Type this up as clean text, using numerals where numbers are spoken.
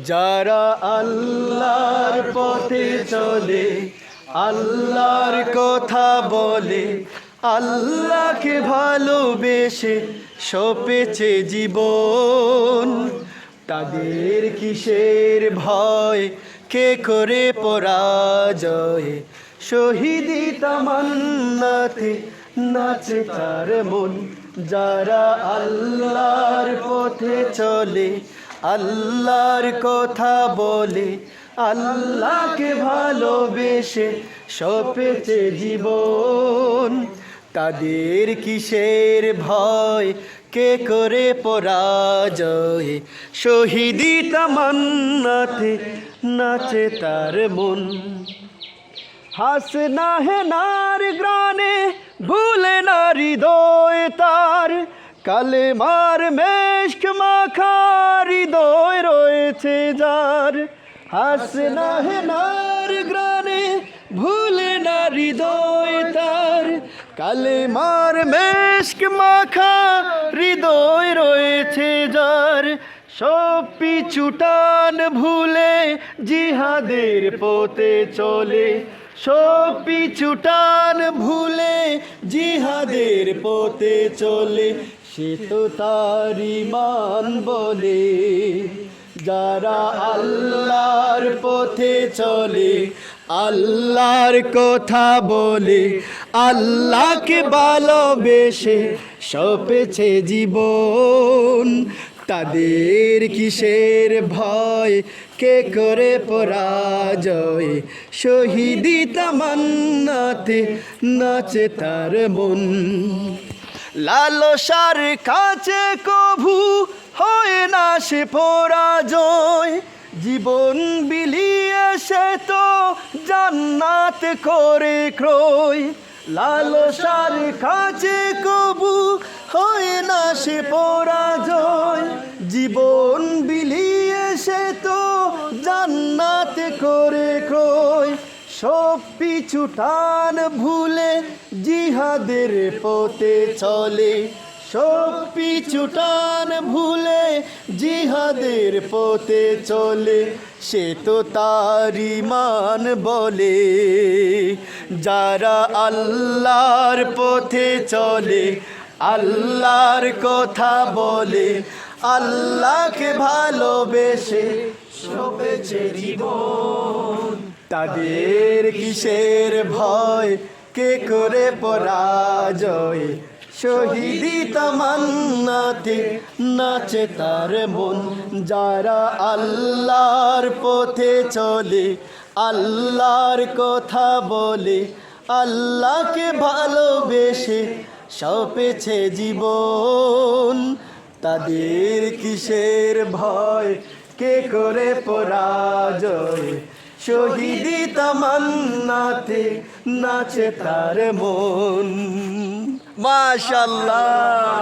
যারা আল্লাহর পথে চলে, আল্লাহর কথা বলে, আল্লাহকে ভালোবেসে সপেছে জীবন, তাদের কিসের ভয়, কে করে পরাজয়, শহীদি তামান্নাতে নাচে তার মন। যারা আল্লাহর পথে চলে, আল্লাহর কথা বলে, আল্লাহকে ভালোবেসে সপেছে জীবন, তাদের কিসের ভয়, কে করে পরাজয়, শহীদি তামান্নাতে নাচে তার মন। হাসনা হেনার গ্রানে ভুলে না হৃদয় তার, কালেমার মেশক মাখা হৃদয় রয়েছে যার। হাসনা হেনার গ্রানে ভুলে না হৃদয় তার, কালেমার মেশক মাখা হৃদয় রয়েছে যার। সব পিছুটান ভুলে জিহাদের পথে চলে, সব পিছুটান ভুলে জিহাদের পথে চলে, সে তো তার ঈমান বলে। যারা আল্লাহর পথে চলে, আল্লাহর কথা বলে, আল্লাহকে ভালোবেসে সপেছে জীবন, তাদের কিসের ভয়, কে করে পরাজয়, শহীদি তামান্নাতে নাচে তার মন। লালসার কাছে কভু হয় না সে পরাজয়, জীবন বিলিয়ে সে তো জান্নাত করে ক্রয়। লালসার কাছে কবু হয় না সে পরাজয়, জীবন বিলিয়ে সে তো জান্নাত করে ক্রয়। সব পিছুটান ভুলে জিহাদের পথে চলে, সব পিছুটান ভুলে জিহাদের পথে চলে, সে তো তার ঈমান বলে। যারা আল্লাহর পথে চলে, আল্লাহর কথা বলে, আল্লাহকে ভালোবেসে সপেছে জীবন, তাদের কিসের ভয়, কে করে পরাজয়, শহীদি তামান্নাতে নাচে তার মন। যারা আল্লাহর পথে চলে, আল্লাহর কথা বলে, আল্লাহকে ভালোবেসে সপেছে জীবন, তাদের কিসের ভয়, কে করে পরাজয়, শহীদি তামান্নাতে নাচে তার মন। মাশাআল্লাহ।